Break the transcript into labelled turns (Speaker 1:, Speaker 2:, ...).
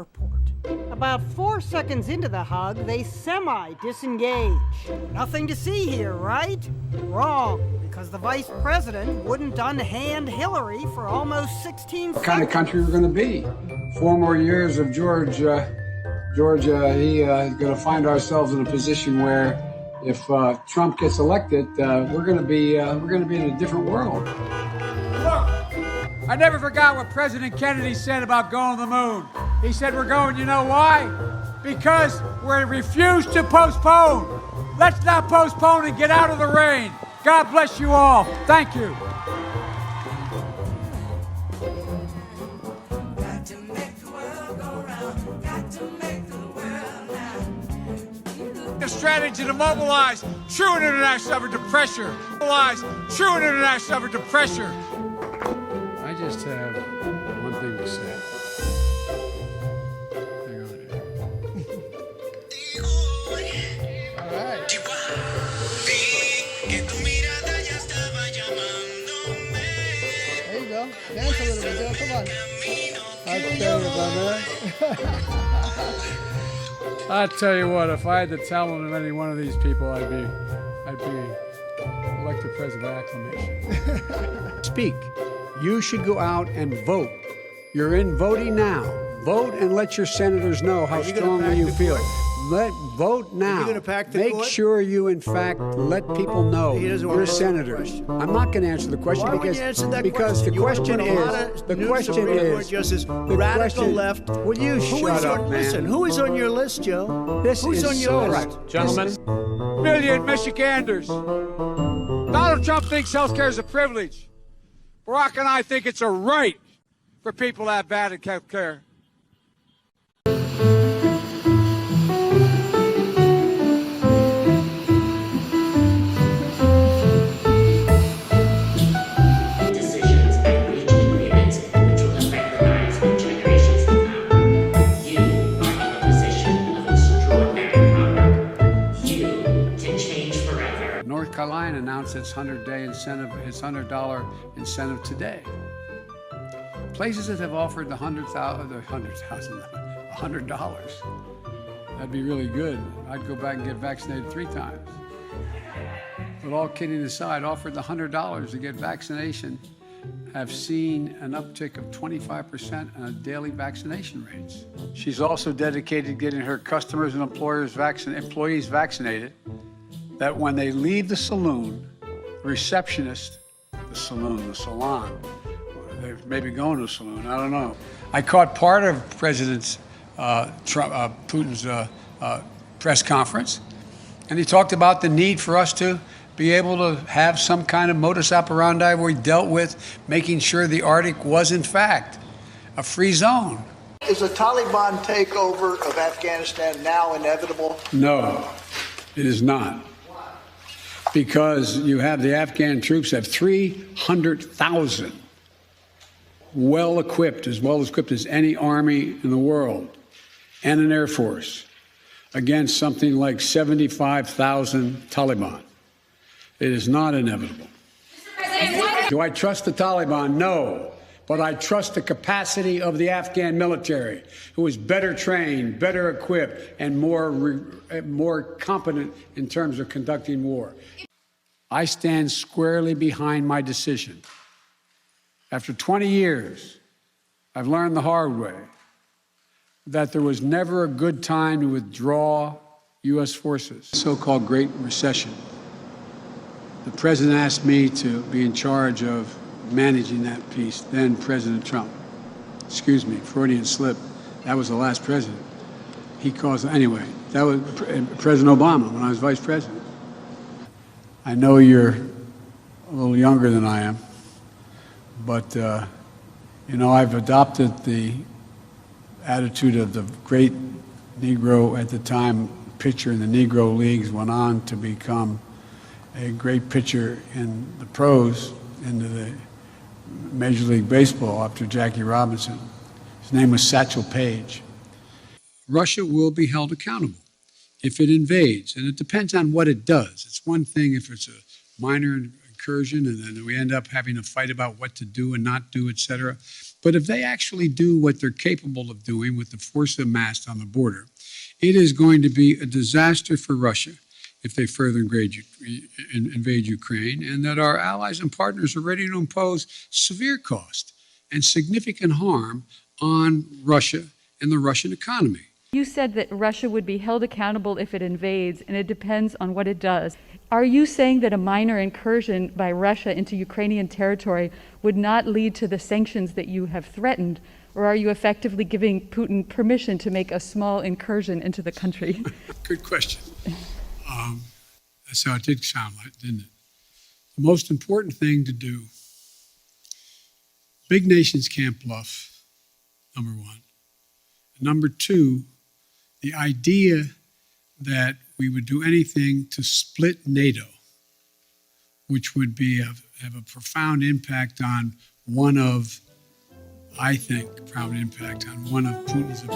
Speaker 1: airport. About 4 seconds into the hug, they semi-disengage. Nothing to see here, right? Wrong, because the vice president wouldn't unhand Hillary for almost 16 seconds.
Speaker 2: What kind of country we're going to be? 4 more years of George, he's going to find ourselves in a position where if Trump gets elected, we're going to be in a different world.
Speaker 3: Look, I never forgot what President Kennedy said about going to the moon. He said we're going, you know why? Because we refuse to postpone. Let's not postpone and get out of the rain. God bless you all. Thank you. The strategy to mobilize true international effort to pressure. Mobilize true international effort to pressure. I just have one thing to say. Hang on here. All right.
Speaker 4: There you go. Dance a little bit, Joe. Come on. I'll tell you, brother.
Speaker 3: I tell you what, if I had the talent of any one of these people, I'd be elected president by acclamation. Speak. You should go out and vote. You're in voting now. Vote and let your senators know how strongly you feel. Vote now.
Speaker 4: Are you gonna pack the
Speaker 3: Make
Speaker 4: court?
Speaker 3: sure you, in fact, let people know
Speaker 4: He doesn't want
Speaker 3: you're
Speaker 4: to answer the
Speaker 3: senators.
Speaker 4: question.
Speaker 3: I'm not going to answer the question
Speaker 4: Why would
Speaker 3: because
Speaker 4: you answer that
Speaker 3: because
Speaker 4: question?
Speaker 3: the question
Speaker 4: You
Speaker 3: is
Speaker 4: put a lot of
Speaker 3: the
Speaker 4: new
Speaker 3: question
Speaker 4: Supreme Court
Speaker 3: is
Speaker 4: justice,
Speaker 3: the
Speaker 4: radical
Speaker 3: question-
Speaker 4: left.
Speaker 3: Will you
Speaker 4: Who
Speaker 3: shut
Speaker 4: is
Speaker 3: up,
Speaker 4: on,
Speaker 3: man?
Speaker 4: Listen, who is on your list, Joe?
Speaker 3: This
Speaker 4: Who's
Speaker 3: is
Speaker 4: on your
Speaker 3: so
Speaker 4: list?
Speaker 3: right, gentlemen. Million Michiganders. Donald Trump thinks health care is a privilege. Barack and I think it's a right for people to have bad health care.
Speaker 5: Decisions and reach agreements which will affect the lives of generations to come. You are in a position of extraordinary power. You can change forever.
Speaker 3: North Carolina announced its $100 incentive today. Places that have offered the $100, that'd be really good. I'd go back and get vaccinated 3 times. But all kidding aside, offered the $100 to get vaccination, have seen an uptick of 25% in daily vaccination rates. She's also dedicated to getting her customers and employees vaccinated, that when they leave the saloon, the receptionist, the salon, they may be going to a saloon, I don't know. I caught part of President Putin's press conference, and he talked about the need for us to be able to have some kind of modus operandi where we dealt with making sure the Arctic was, in fact, a free zone.
Speaker 6: Is a Taliban takeover of Afghanistan now inevitable?
Speaker 3: No, it is not. Because you have the Afghan troops have 300,000 well equipped as any army in the world, and an air force against something like 75,000 Taliban. It is not inevitable. Do I trust the Taliban? No. But I trust the capacity of the Afghan military, who is better trained, better equipped, and more competent in terms of conducting war. I stand squarely behind my decision. After 20 years, I've learned the hard way that there was never a good time to withdraw U.S. forces. So-called Great Recession. The president asked me to be in charge of managing that piece, then President Trump. Excuse me, Freudian slip. That was the last president. Anyway, that was President Obama when I was vice president. I know you're a little younger than I am, but, I've adopted the attitude of the great Negro at the time pitcher in the Negro Leagues, went on to become a great pitcher in the pros, into the Major League Baseball after Jackie Robinson. His name was Satchel Paige. Russia will be held accountable if it invades, and it depends on what it does. It's one thing if it's a minor incursion and then we end up having a fight about what to do and not do, et cetera. But if they actually do what they're capable of doing with the force amassed on the border, it is going to be a disaster for Russia if they further invade Ukraine, and that our allies and partners are ready to impose severe cost and significant harm on Russia and the Russian economy.
Speaker 7: You said that Russia would be held accountable if it invades, and it depends on what it does. Are you saying that a minor incursion by Russia into Ukrainian territory would not lead to the sanctions that you have threatened, or are you effectively giving Putin permission to make a small incursion into the country?
Speaker 3: Good question. That's how it did sound like, didn't it? The most important thing to do, big nations can't bluff, number one. Number two, the idea that we would do anything to split NATO, which would have a profound impact on one of Putin's objectives.